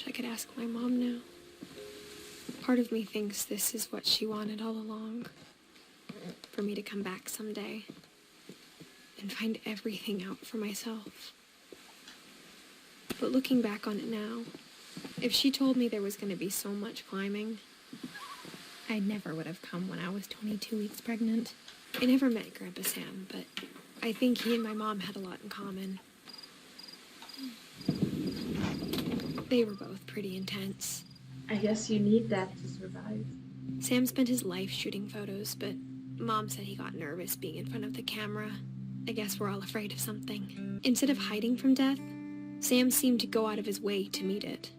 I could ask my mom now. Part of me thinks this is what she wanted all along. For me to come back someday and find everything out for myself. But looking back on it now, if she told me there was going to be so much climbing, I never would have come when I was 22 weeks pregnant. I never met Grandpa Sam, but I think he and my mom had a lot in common. They were both pretty intense. I guess you need that to survive. Sam spent his life shooting photos, but Mom said he got nervous being in front of the camera. I guess we're all afraid of something. Instead of hiding from death, Sam seemed to go out of his way to meet it.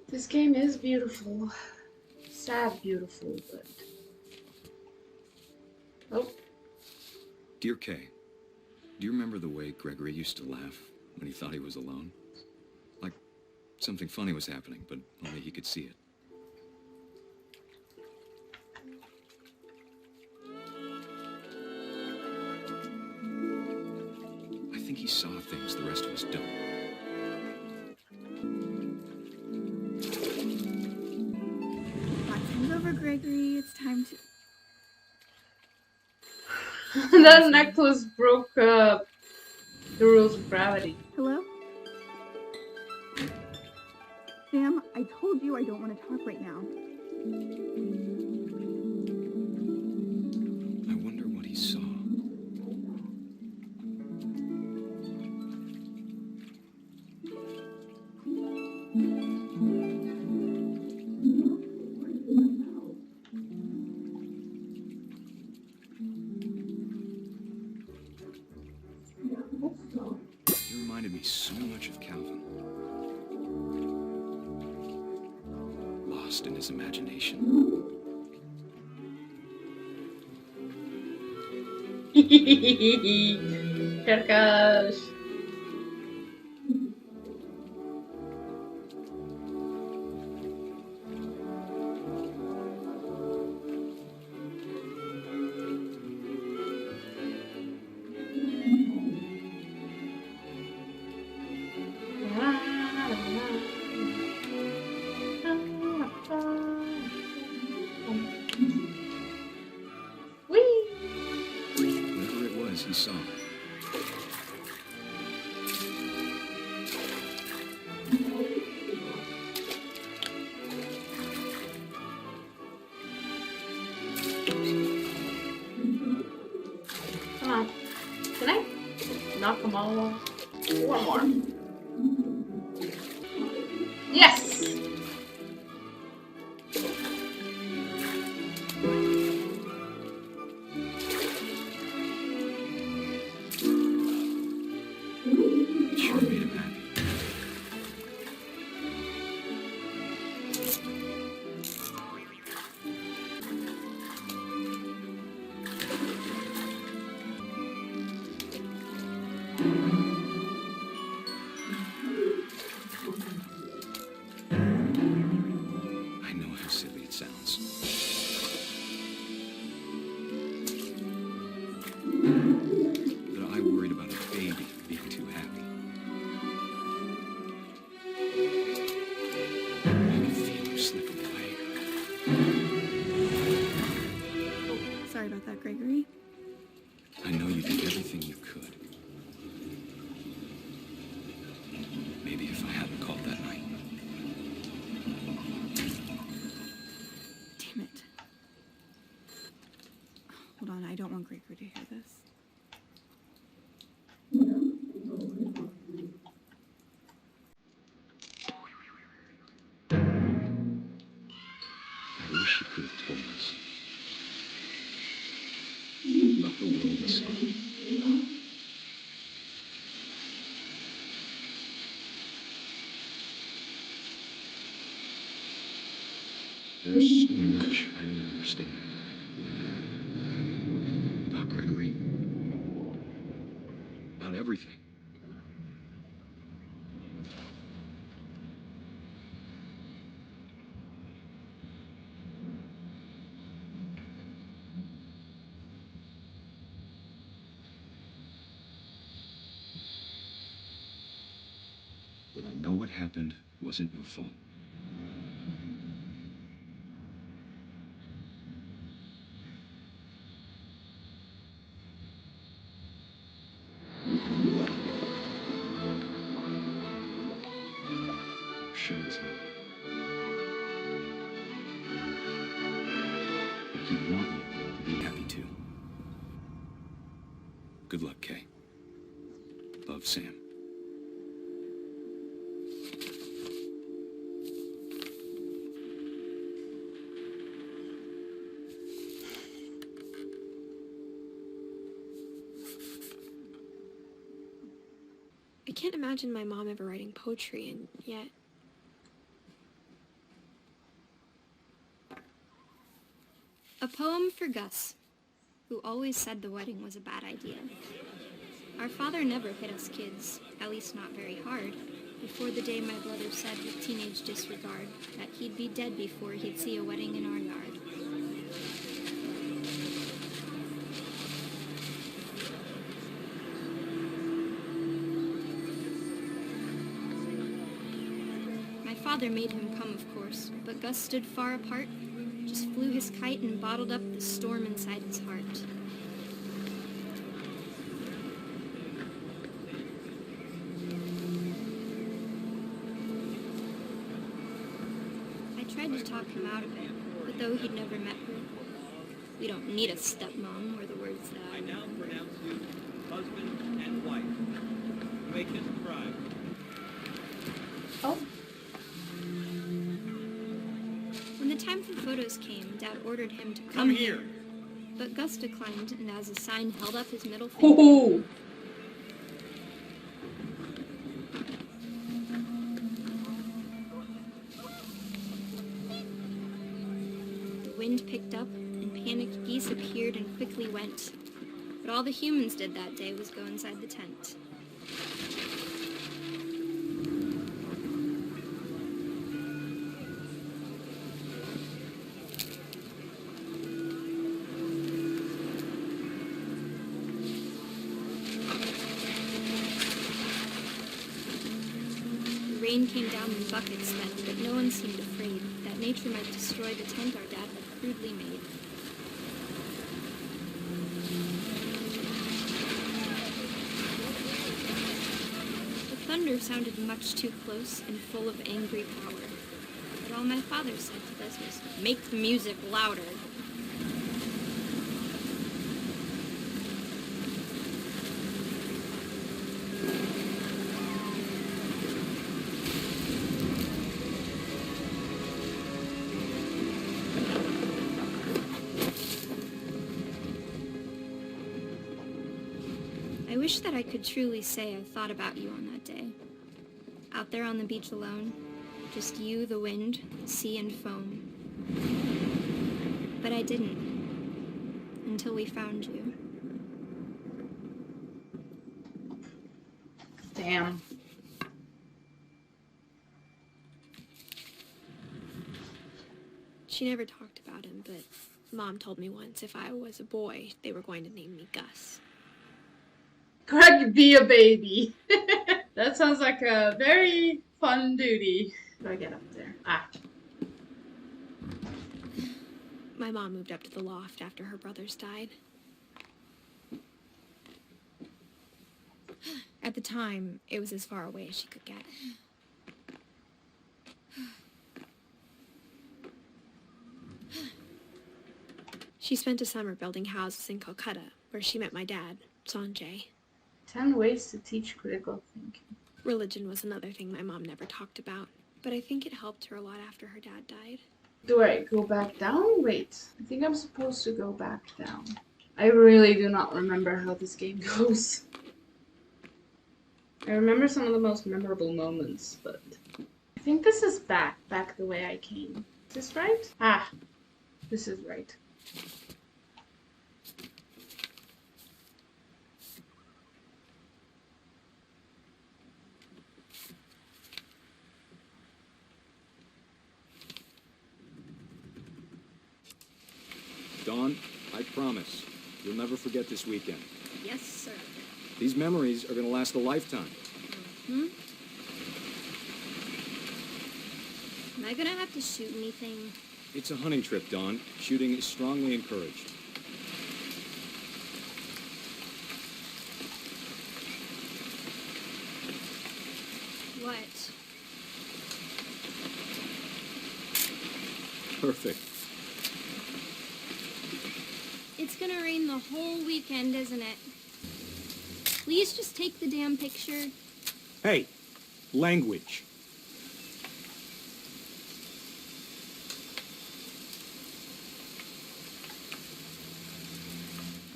This game is beautiful. Sad beautiful, but... Oh. Dear Kay, do you remember the way Gregory used to laugh when he thought he was alone? Like something funny was happening, but only he could see it. I think he saw things the rest of us don't. Time's over, Gregory. It's time to... That necklace broke the rules of gravity. Hello? Sam, I told you I don't want to talk right now. I wonder what he saw. He reminded me so much of Calvin. Lost in his imagination. Carcass. Whatever it was, he saw. Come on. Can I knock them all off? One more. Yes! It sure made him happy. I know how silly it sounds. But I worried about a baby being too happy. I could feel him slip away. Sorry about that, Gregory. I know you did everything you could. Maybe if I hadn't called that night. Damn it. Hold on, I don't want Gregory to hear this. I wish you could have told us about the world we saw. There's so much I don't understand about Gregory, about everything. happened wasn't your fault. Sure it's not. But you want me to be happy too. Good luck, Kay. Love, Sam. I can't imagine my mom ever writing poetry, and yet... A poem for Gus, who always said the wedding was a bad idea. Our father never hit us kids, at least not very hard, before the day my brother said with teenage disregard that he'd be dead before he'd see a wedding in our yard. My father made him come, of course, but Gus stood far apart, just flew his kite and bottled up the storm inside his heart. I tried to talk him out of it, but though he'd never met her, we don't need a stepmom, were the words that I now pronounce you husband and wife. You may kiss the bride. Oh. When the time for photos came, Dad ordered him to Come here. But Gus declined, and as a sign held up his middle finger. Ooh. The wind picked up, and panicked geese appeared and quickly went. But all the humans did that day was go inside the tent. The rain came down in buckets then, but no one seemed afraid that nature might destroy the tent our dad had crudely made. The thunder sounded much too close and full of angry power. But all my father said to us was, "Make the music louder." I wish that I could truly say I thought about you on that day. Out there on the beach alone, just you, the wind, sea, and foam. But I didn't, until we found you. Damn. She never talked about him, but Mom told me once if I was a boy, they were going to name me Gus. Greg, be a baby. That sounds like a very fun duty. How do I get up there? Ah. My mom moved up to the loft after her brothers died. At the time, it was as far away as she could get. She spent a summer building houses in Calcutta, where she met my dad, Sanjay. 10 ways to teach critical thinking. Religion was another thing my mom never talked about, but I think it helped her a lot after her dad died. Do I go back down? Wait. I think I'm supposed to go back down. I really do not remember how this game goes. I remember some of the most memorable moments, but I think this is back the way I came. Is this right? Ah, this is right. Dawn, I promise, you'll never forget this weekend. Yes, sir. These memories are going to last a lifetime. Hmm? Am I gonna have to shoot anything? It's a hunting trip, Dawn. Shooting is strongly encouraged. What? Perfect. It's gonna rain the whole weekend, isn't it? Please just take the damn picture. Hey, language.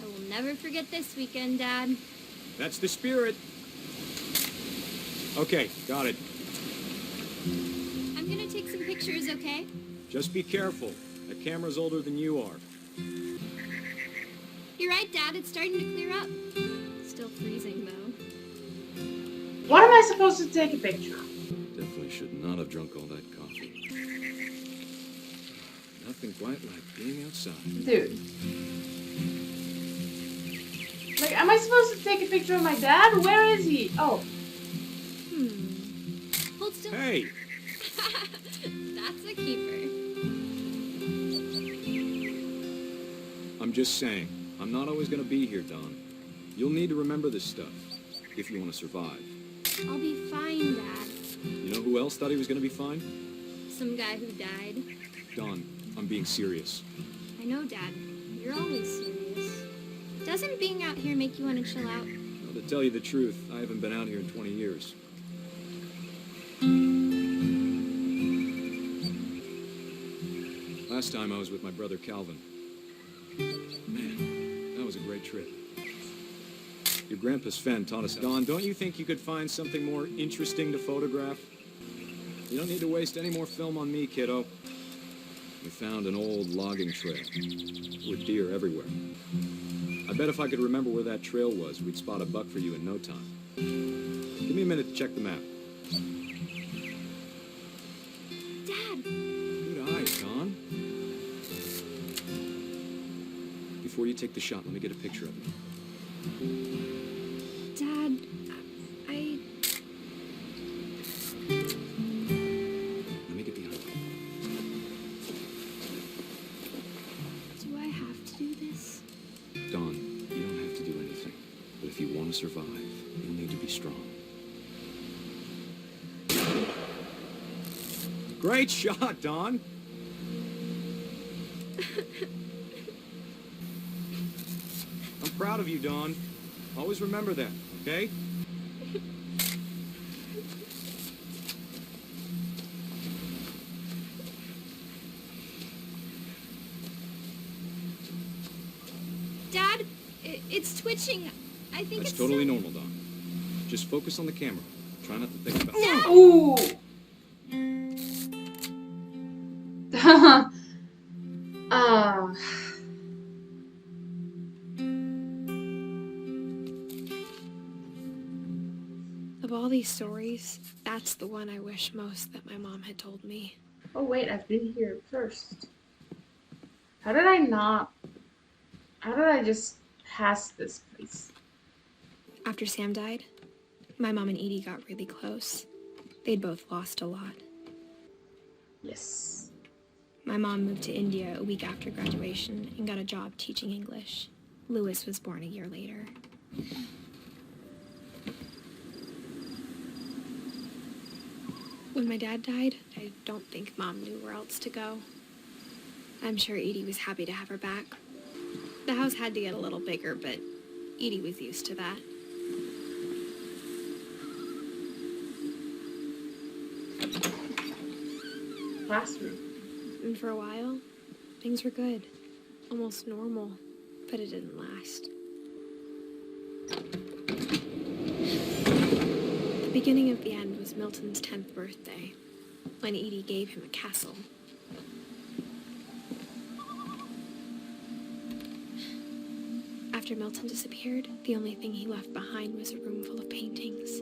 I will never forget this weekend, Dad. That's the spirit. Okay, got it. I'm gonna take some pictures, okay? Just be careful. That camera's older than you are. You're right, Dad. It's starting to clear up. Still freezing, though. What am I supposed to take a picture of? Definitely should not have drunk all that coffee. Nothing quite like being outside. Dude. Like, am I supposed to take a picture of my dad? Where is he? Oh. Hold still. Hey, That's a keeper. I'm just saying, I'm not always gonna be here, Dawn. You'll need to remember this stuff, if you want to survive. I'll be fine, Dad. You know who else thought he was gonna be fine? Some guy who died. Dawn, I'm being serious. I know, Dad. You're always serious. Doesn't being out here make you want to chill out? Well, to tell you the truth, I haven't been out here in 20 years. Last time I was with my brother Calvin. Man, that was a great trip. Your grandpa Sven taught us how. Dawn, don't you think you could find something more interesting to photograph? You don't need to waste any more film on me, kiddo. We found an old logging trail with deer everywhere. I bet if I could remember where that trail was, we'd spot a buck for you in no time. Give me a minute to check the map. Dad! Good eyes, Dawn. Before you take the shot, let me get a picture of it. Dad, I... Let me get behind you. Do I have to do this? Dawn, you don't have to do anything. But if you want to survive, you'll need to be strong. great shot, Dawn. I'm proud of you, Dawn. Always remember that, okay? Dad, it's twitching. I think That's it's totally normal, Dawn. Just focus on the camera. Try not to think about it. Ooh. uh, Of all these stories, that's the one I wish most that my mom had told me. oh wait, I've been here first. How did I just pass this place? After Sam died, my mom and Edie got really close. They'd both lost a lot. Yes. My mom moved to India a week after graduation and got a job teaching English. Louis was born a year later. When my dad died, I don't think Mom knew where else to go. I'm sure Edie was happy to have her back. The house had to get a little bigger, but Edie was used to that. Classroom. And for a while, things were good. Almost normal, but it didn't last. The beginning of the end was Milton's 10th birthday, when Edie gave him a castle. After Milton disappeared, the only thing he left behind was a room full of paintings.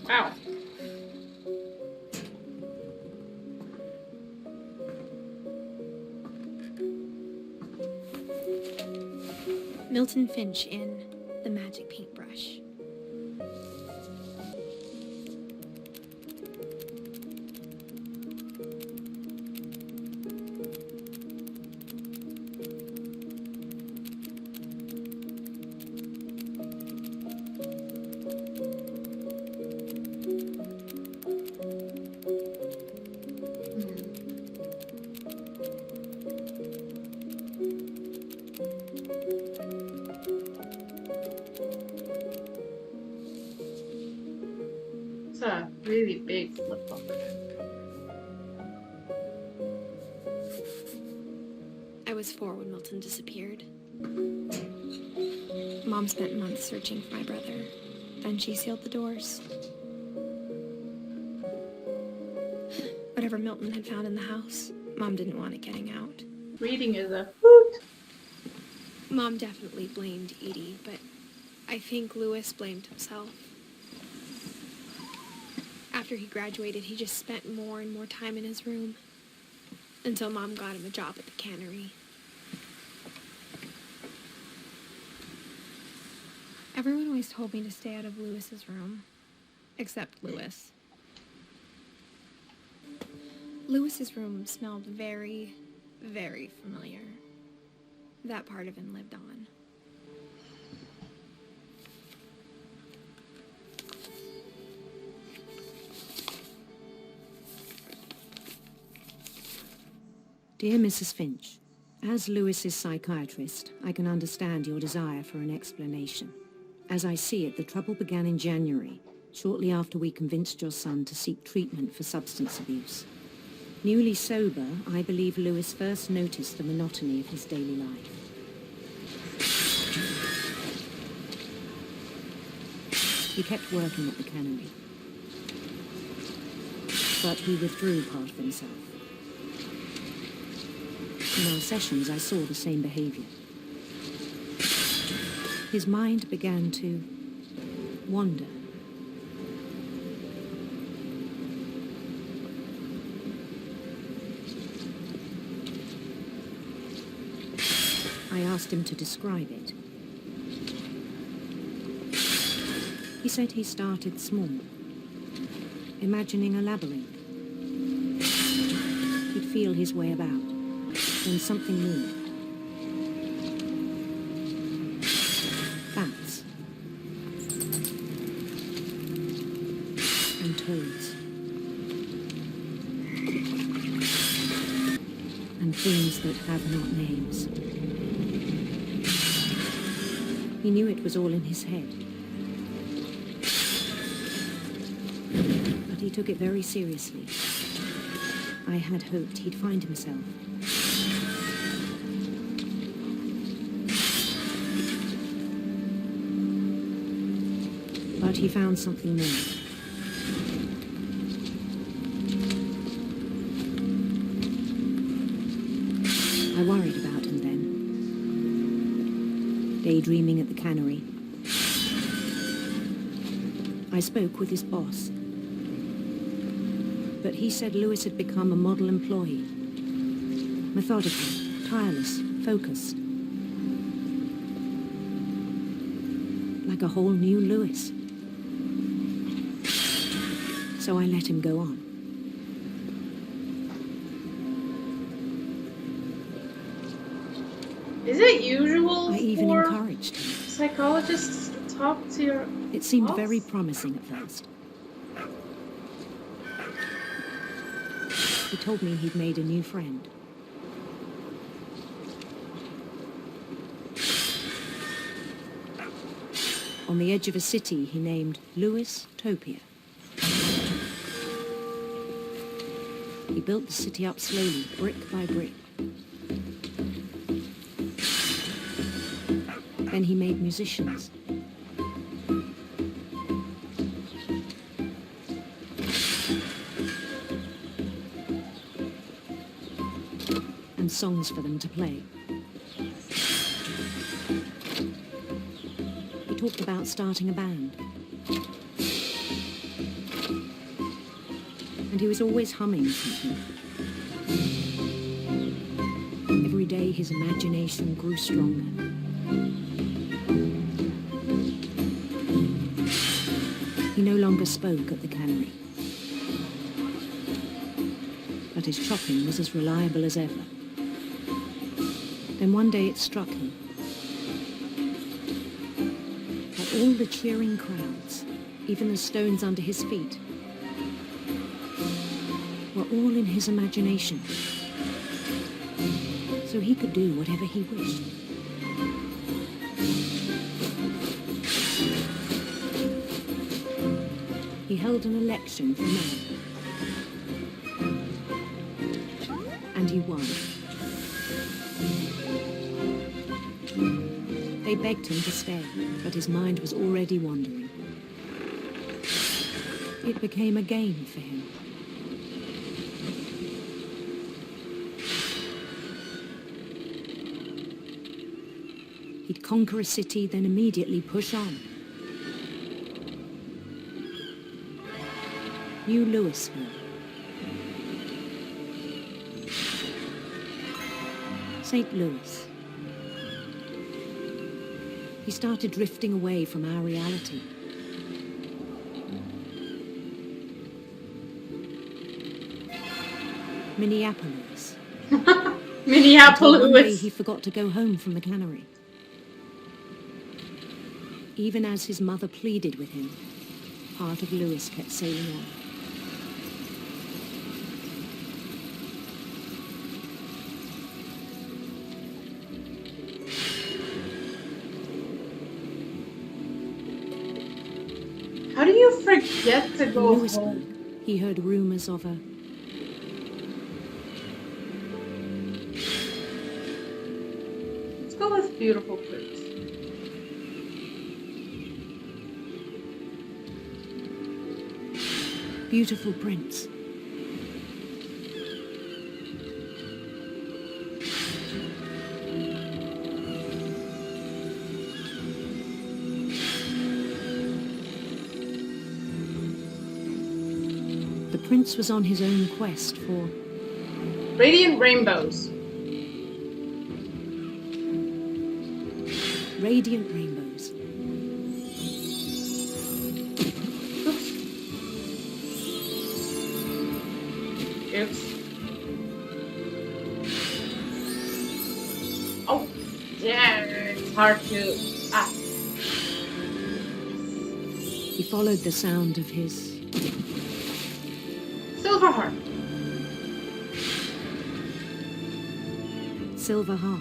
Wow. Milton Finch in The Magic Paintbrush. It's a really big flip book. I was 4 when Milton disappeared. Mom spent months searching for my brother. Then she sealed the doors. Whatever Milton had found in the house, Mom didn't want it getting out. Reading is a hoot. Mom definitely blamed Edie, but I think Lewis blamed himself. After he graduated, he just spent more and more time in his room, until Mom got him a job at the cannery. Everyone always told me to stay out of Lewis's room, except Lewis. Lewis's room smelled very, very familiar. That part of him lived on. Dear Mrs. Finch, as Lewis's psychiatrist, I can understand your desire for an explanation. As I see it, the trouble began in January, shortly after we convinced your son to seek treatment for substance abuse. Newly sober, I believe Lewis first noticed the monotony of his daily life. He kept working at the cannery, but he withdrew part of himself. In our sessions, I saw the same behavior. His mind began to wander. I asked him to describe it. He said he started small, imagining a labyrinth. He'd feel his way about. Then something moved. Bats. And toads. And things that have not names. He knew it was all in his head. But he took it very seriously. I had hoped he'd find himself. But he found something more. I worried about him then. Daydreaming at the cannery. I spoke with his boss. But he said Lewis had become a model employee. Methodical, tireless, focused. Like a whole new Lewis. So I let him go on. Is it usual I even for encouraged him. psychologists to talk to your It seemed boss? very promising at first. He told me he'd made a new friend. On the edge of a city he named Lewis Topia. He built the city up slowly, brick by brick. Then he made musicians. And songs for them to play. He talked about starting a band. And he was always humming something. Every day his imagination grew stronger. longer spoke at the cannery. But his chopping was as reliable as ever. Then one day it struck him that all the cheering crowds, even the stones under his feet, were all in his imagination. So he could do whatever he wished. He held an election for mayor. And he won. They begged him to stay, but his mind was already wandering. It became a game for him. He'd conquer a city, then immediately push on. New Louisville. St. Louis. He started drifting away from our reality. Minneapolis. Until one day Minneapolis. he forgot to go home from the cannery. Even as his mother pleaded with him, part of Louis kept sailing on. How do you forget to In go Louisburg, home? he heard rumors of a Let's go with beautiful fruits. beautiful prince. The prince was on his own quest for Radiant rainbows. radiant rainbows. Oops. Oh, yeah, it's hard to. Ah, He followed the sound of his silver heart. silver harp.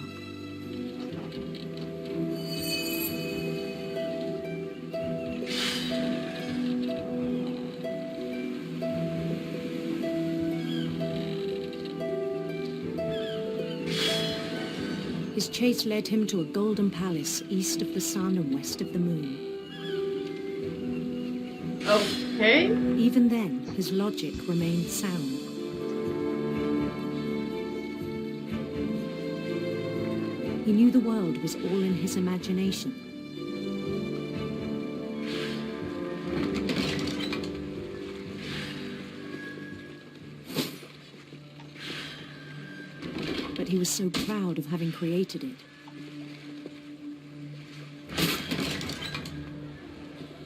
His chase led him to a golden palace east of the sun and west of the moon. Okay. Even then, his logic remained sound. He knew the world was all in his imagination. But he was so proud of having created it.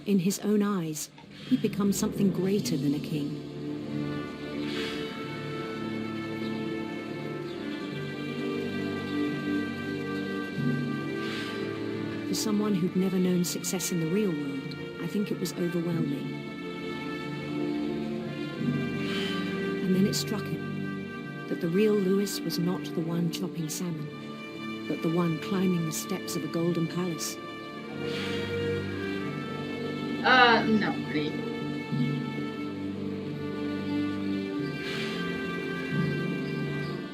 In his own eyes, he'd become something greater than a king. For someone who'd never known success in the real world, I think it was overwhelming. And then it struck him that the real Louis was not the one chopping salmon, but the one climbing the steps of a golden palace. No, honey.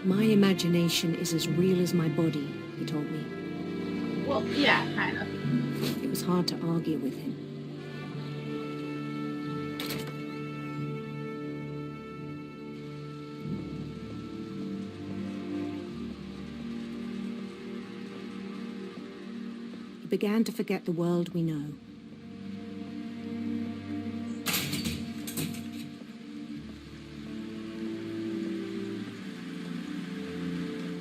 My imagination is as real as my body, he told me. Well, yeah, kind of. It was hard to argue with him. He began to forget the world we know.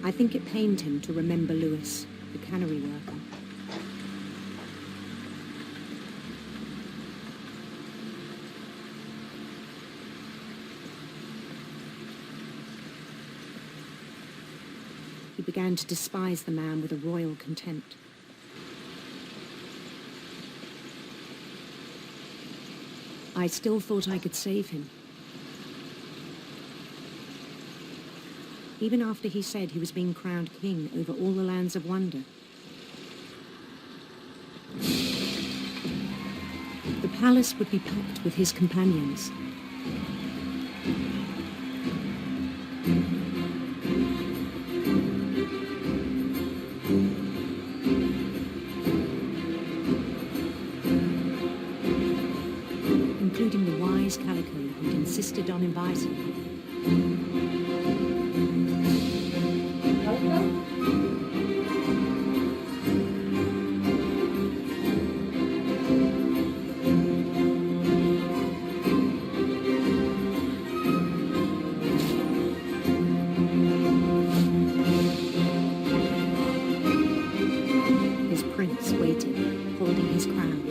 I think it pained him to remember Louis, the cannery worker. he began to despise the man with a royal contempt. I still thought I could save him. Even after he said he was being crowned king over all the lands of wonder. The palace would be packed with his companions. Including the wise Calico who'd insisted on inviting me. His prince waited, holding his crown.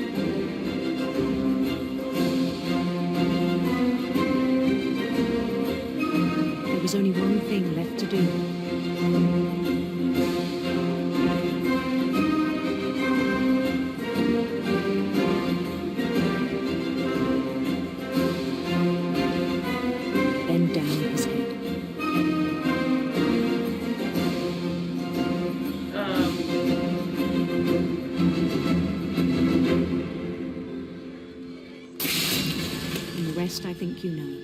There was only one thing left to do. Bend down his head. And the rest I think you know.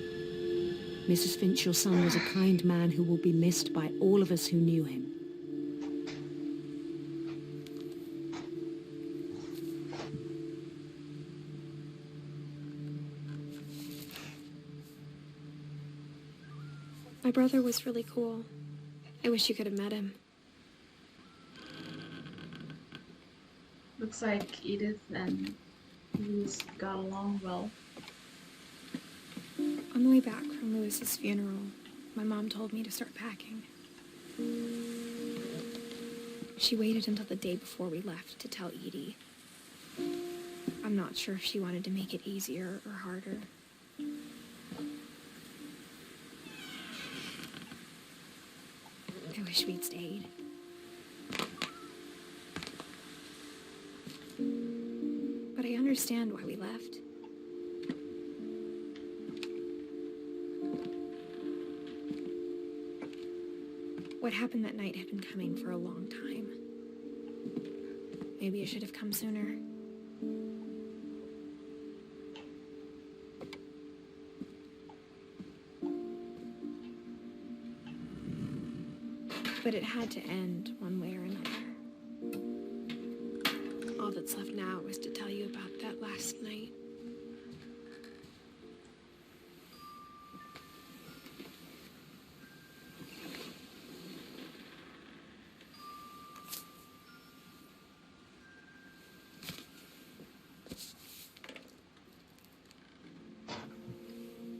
Mrs. Finch, your son was a kind man who will be missed by all of us who knew him. My brother was really cool. I wish you could have met him. Looks like Edith and Louis got along well. On the way back from Louis's funeral, my mom told me to start packing. She waited until the day before we left to tell Edie. I'm not sure if she wanted to make it easier or harder. I wish we'd stayed. But I understand why we left. What happened that night had been coming for a long time. Maybe it should have come sooner. But it had to end one way or another. All that's left now is to tell you about that last night.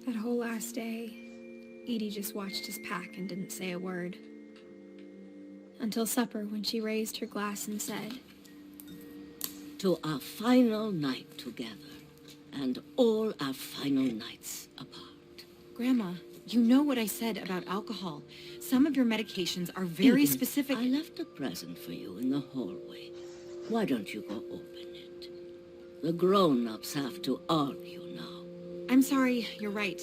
That whole last day, Edie just watched us pack and didn't say a word. Until supper, when she raised her glass and said, "To our final night together, and all our final nights apart." Grandma, you know what I said about alcohol. Some of your medications are very Edith, specific. I left a present for you in the hallway. Why don't you go open it? The grown-ups have to argue now. I'm sorry, you're right.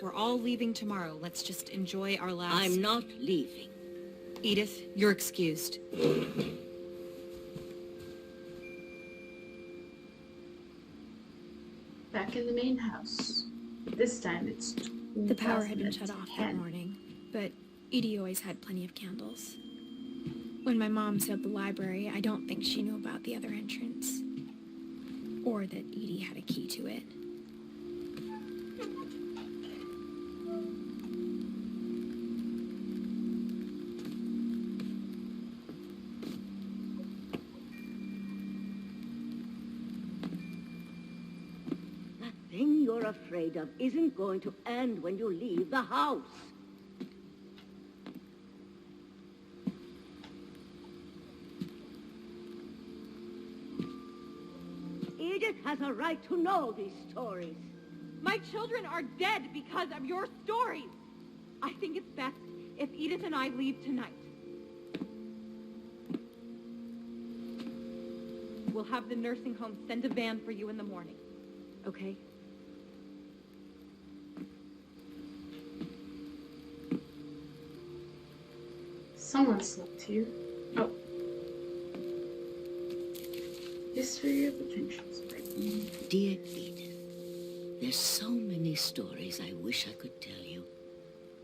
We're all leaving tomorrow. Let's just enjoy our last... I'm not leaving. Edith, you're excused. Back in the main house. This time it's the power had been shut off that 2010. morning, but Edie always had plenty of candles. When my mom sealed the library, I don't think she knew about the other entrance. Or that Edie had a key to it. That thing you're afraid of isn't going to end when you leave the house. Edith has a right to know these stories. My children are dead because of your stories. I think it's best if Edith and I leave tonight. We'll have the nursing home send a van for you in the morning. Okay? Someone slept here. Oh. History of the Finches. Dear Edith, there's so many stories I wish I could tell you,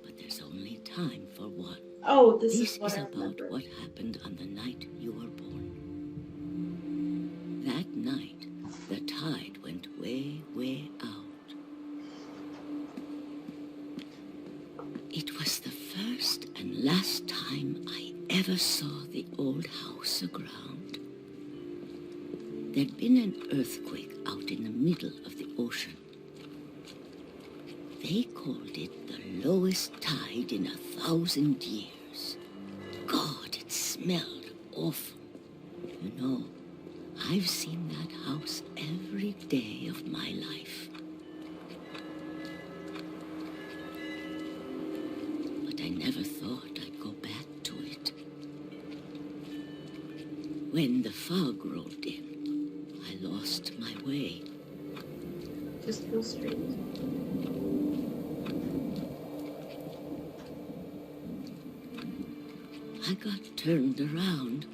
but there's only time for one. Oh, this This is what I about remember. what happened on the night you were born. That night, the tide went way, way out. It was the first and last time I ever saw the old house aground. There'd been an earthquake out in the middle of the ocean. They called it the lowest tide in 1,000 years. God, it smelled awful. You know, I've seen that house every day of my life. But I never thought I'd go back to it. When the fog rolled in, I lost my way. Just go straight. I got turned around.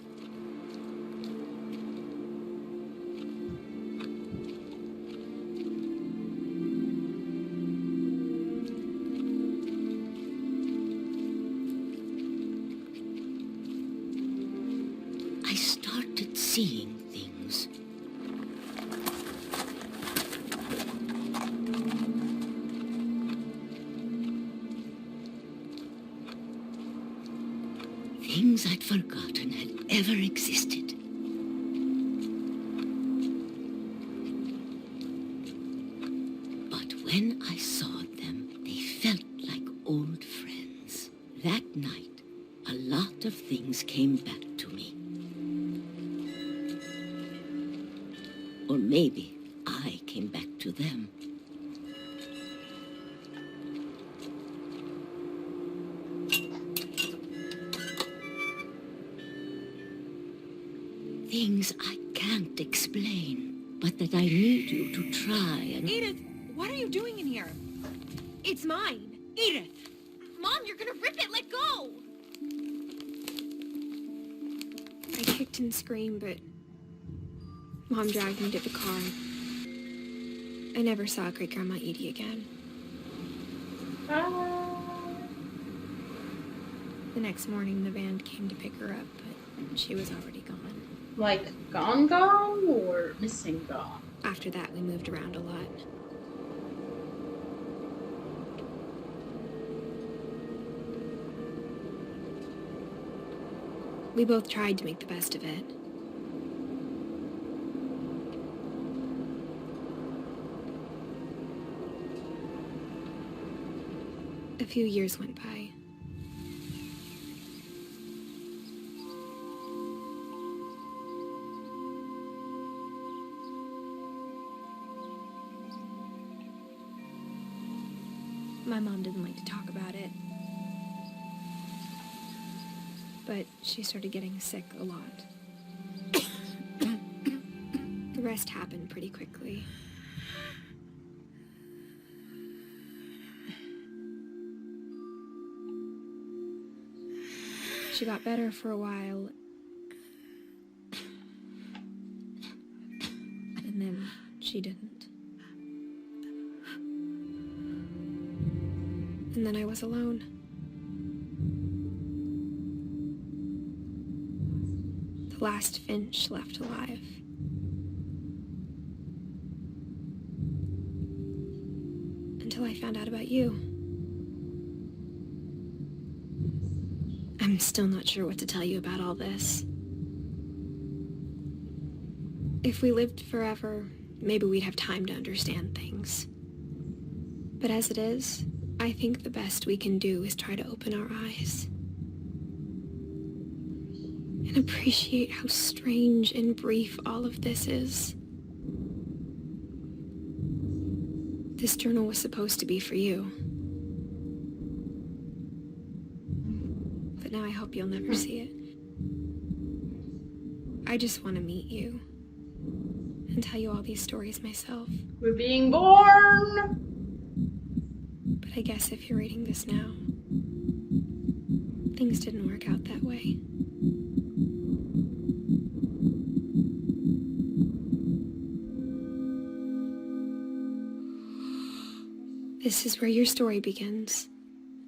I started seeing things. Things I'd forgotten had ever existed. But when I saw them, they felt like old friends. That night, a lot of things came back to me. Or maybe I came back to them. Things I can't explain, but that I need you to try and... Edith, what are you doing in here? It's mine. Edith! Mom, you're gonna rip it! Let go! I kicked and screamed, but Mom dragged me to the car. I never saw Great Grandma Edie again. The next morning, the van came to pick her up, but she was already gone. Like, gone or missing gone? After that, we moved around a lot. We both tried to make the best of it. A few years went by. My mom didn't like to talk about it. But she started getting sick a lot. The rest happened pretty quickly. She got better for a while. And then she didn't. And then I was alone. The last Finch left alive. Until I found out about you. I'm still not sure what to tell you about all this. If we lived forever, maybe we'd have time to understand things. But as it is, I think the best we can do is try to open our eyes. And appreciate how strange and brief all of this is. This journal was supposed to be for you. But now I hope you'll never see it. I just want to meet you and tell you all these stories myself. We're being born! But I guess if you're reading this now, things didn't work out that way. This is where your story begins.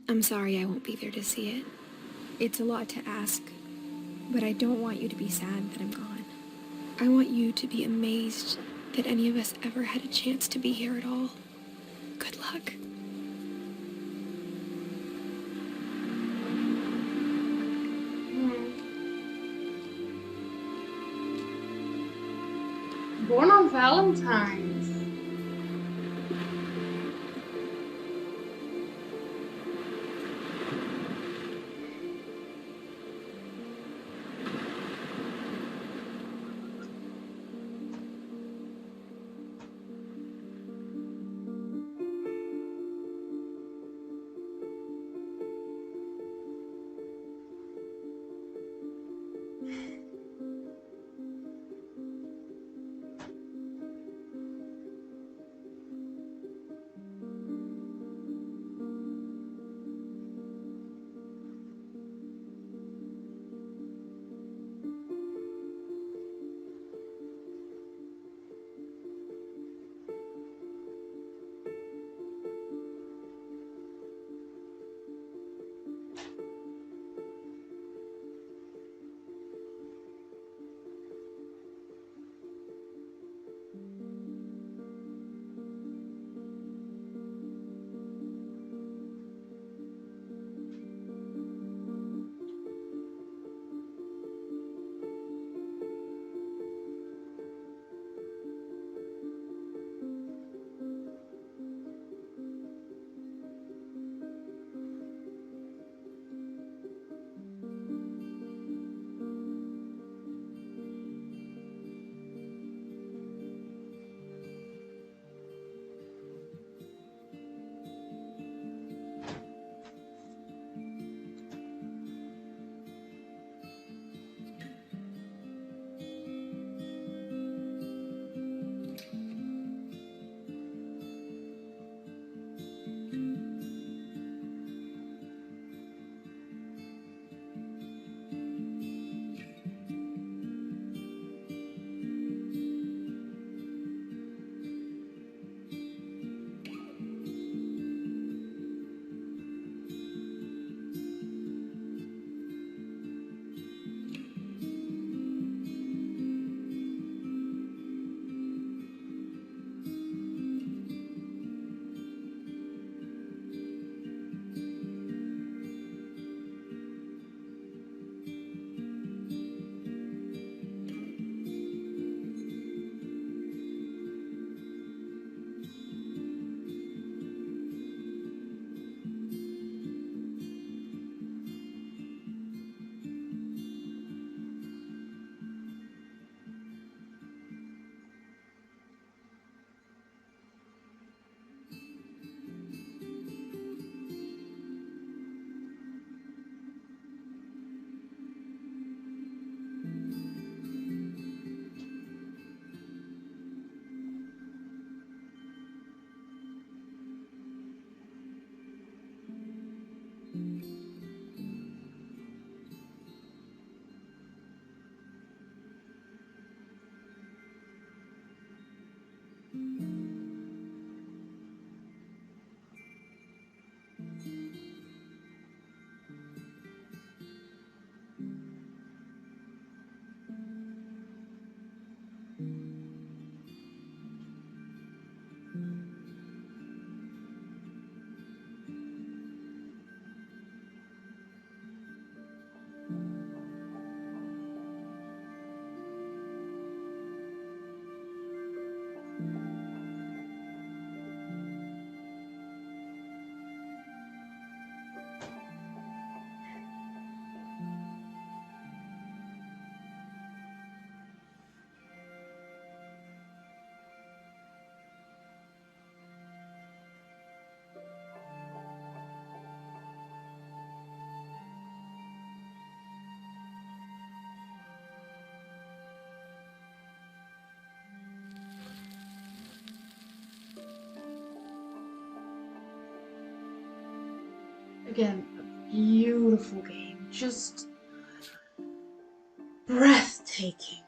I'm sorry I won't be there to see it. It's a lot to ask, but I don't want you to be sad that I'm gone. I want you to be amazed that any of us ever had a chance to be here at all. Good luck. Born on Valentine's. Again, a beautiful game. Just breathtaking.